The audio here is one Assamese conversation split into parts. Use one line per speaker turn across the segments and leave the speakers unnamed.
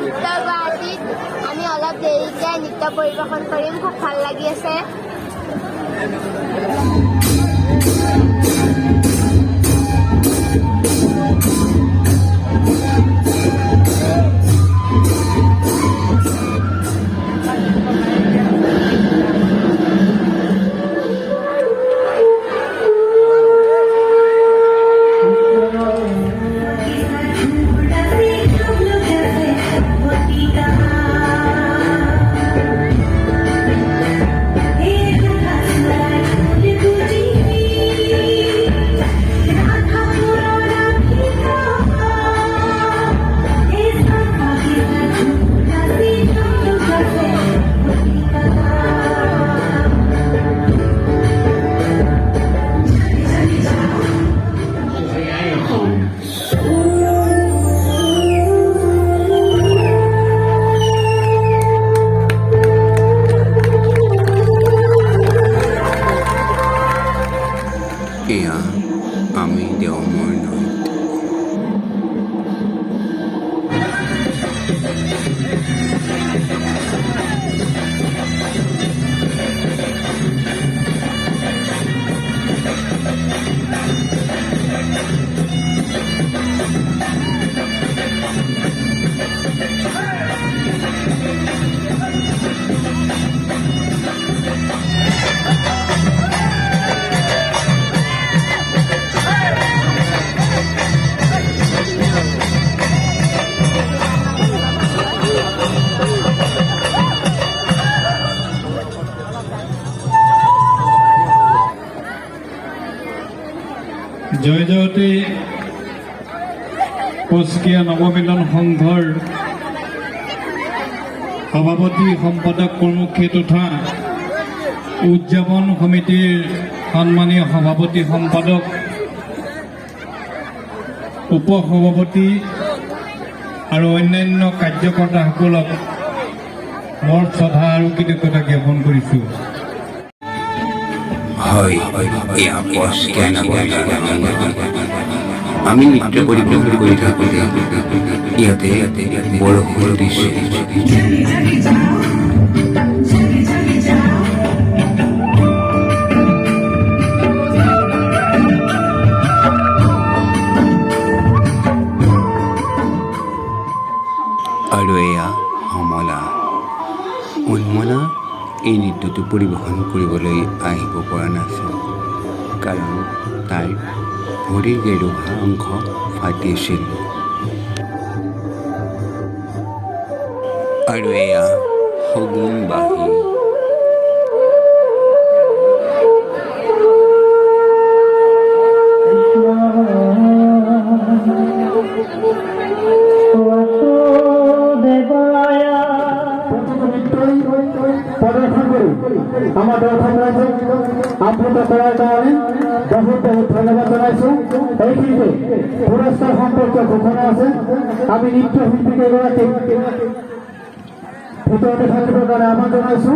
উত্তৰ গুৱাহাটীত আমি অলপ দেৰিকৈ নৃত্য পৰিৱেশন কৰিম। খুব ভাল লাগি আছে।
এয়া আমি দেওমৰ নৈত।
জয়জয়তে কোচকিয়া নৱমিলন সংঘৰ সভাপতি সম্পাদক প্ৰমুখ্যে তথা উদযাপন সমিতিৰ সন্মানীয় সভাপতি সম্পাদক উপসভাপতি আৰু অন্যান্য কাৰ্যকৰ্তাসকলক মোৰ শ্ৰদ্ধা আৰু কৃতজ্ঞতা জ্ঞাপন কৰিছোঁ।
হয়, এয়া কোচকিয়া নগৰীৰ আমি নৃত্য পৰিৱেশন কৰি থাকোঁতে ইয়াতে বৰষুণ দিছে। আৰু এয়া সমলা। উন্মনা এই নৃত্যটো পৰিৱেশন কৰিবলৈ আহিব পৰা নাছিল, কাৰণ তাইৰ ভৰিৰ গেৰুৱা অংশ ফাটিছিল। আৰু এয়া সগুণ বাঁহী।
আমার দর্শক রয়েছে আপ্লুত করার কারণে বহুত বহুত ধন্যবাদ জানাইছো। এইখিনিতে পুরস্কার সম্পর্কে ঘোষণা আছে। আমি নৃত্য শিল্পীকে এগৰাকী ভিতৰতে থাকিবৰ কাৰণে আমাৰ জনাইছো।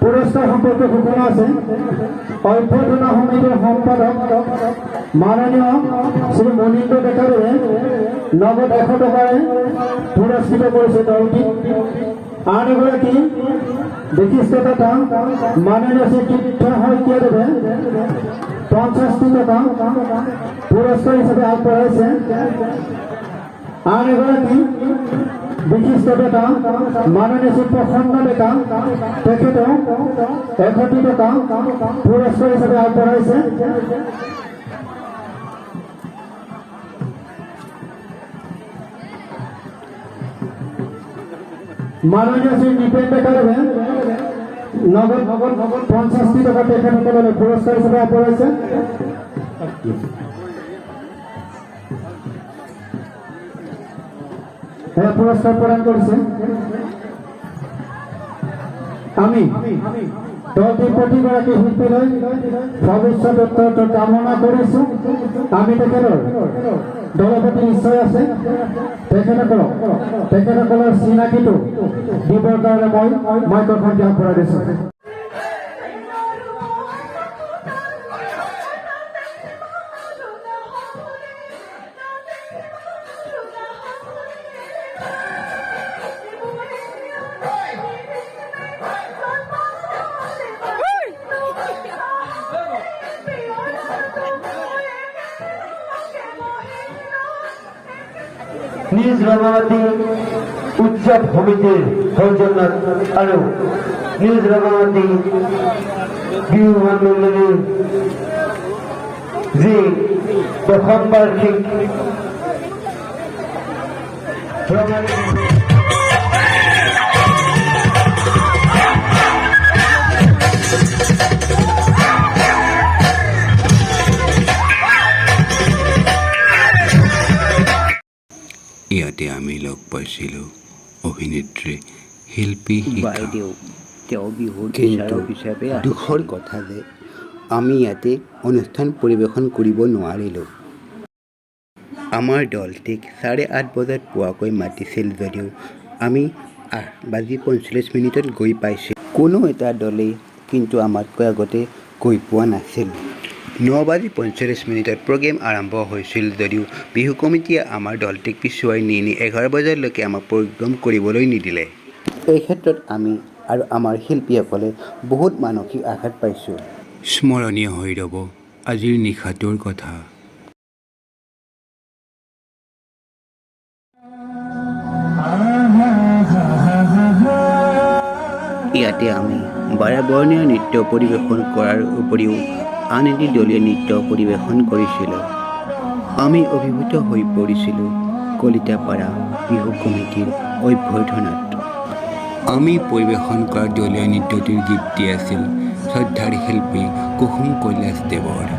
পুৰস্কাৰ সম্পৰ্কে ঘোষণা আছে। অভ্যৰ্থনা সমিতিৰ সম্পাদক মাননীয় শ্ৰী মনীন্দ্ৰ ডেকাদেৱে নগদ 100 টকাৰে পুৰস্কৃত কৰিছে দলটিক। আন এগৰাকী বিশিষ্টতা মাননীয় শ্ৰী তীৰ্থ শইকীয়াদেৱে 50টি টকা পুৰস্কাৰ হিচাপে আগবঢ়াইছে। আন এগৰাকী বিশিষ্টতা মাননীয় শ্ৰী প্ৰসন্ন ডেকা, তেখেতেও 100টি টকা পুৰস্কাৰ হিচাপে আগবঢ়াইছে। মাননীয় শ্ৰী নিপেন ডেকাদেৱে নগদ 50টি টকা তেখেতসকললৈ পুৰস্কাৰ হিচাপে আগবঢ়াইছে। এয়া পুৰস্কাৰ প্ৰদান কৰিছে। আমি দলটিৰ প্ৰতিগৰাকী শিল্পীলৈ ভৱিষ্যত কামনা কৰিছো। আমি তেখেতৰ দলপতি নিশ্চয় আছে, তেখেতসকলৰ চিনাকিটো দিবৰ কাৰণে মই মাইক্ৰফোন আগবঢ়াই দিছোঁ। নিজ ৰঙামাটি উৎসৱ সমিতিৰ সৌজন্যত আৰু নিজ ৰঙামাটি বিহু সন্মিলনীৰ যি দশম বাৰ্ষিক
ইয়াতে আমি লগ পাইছিলোঁ অভিনেত্ৰী শিল্পী শিখা।
বাইদেউ তেওঁ বিহুৰ
কিন্তু
বিচাৰক হিচাপে
দুখৰ কথা যে আমি ইয়াতে অনুষ্ঠান পৰিৱেশন কৰিব নোৱাৰিলোঁ। আমাৰ দলটিক 8:30 বজাত পোৱাকৈ মাতিছিল যদিও আমি 8:45 গৈ পাইছোঁ। কোনো এটা দলেই কিন্তু আমাতকৈ আগতে গৈ পোৱা নাছিল। 9:45 প্ৰগ্ৰেম আৰম্ভ হৈছিল যদিও বিহু কমিটিয়ে আমাৰ দলটিক পিছুৱাই নি 11 বজালৈকে আমাক প্ৰগ্ৰেম কৰিবলৈ নিদিলে। এই ক্ষেত্ৰত আমি আৰু আমাৰ শিল্পীসকলে বহুত মানসিক আঘাত পাইছোঁ। স্মৰণীয় হৈ ৰ'ব আজিৰ নিশাটোৰ কথা। ইয়াতে আমি বাৰেবৰণীয়া নৃত্য পৰিৱেশন কৰাৰ উপৰিও আন এটি দলীয় নৃত্য পৰিৱেশন কৰিছিলোঁ। আমি অভিভূত হৈ পৰিছিলোঁ কলিতাপাৰা বিহু কমিটিৰ অভ্যৰ্থনাত। আমি পৰিৱেশন কৰা দলীয় নৃত্যটিৰ গীতটি আছিল শ্ৰদ্ধাৰ শিল্পী কুসুম কৈলাশদেৱৰ।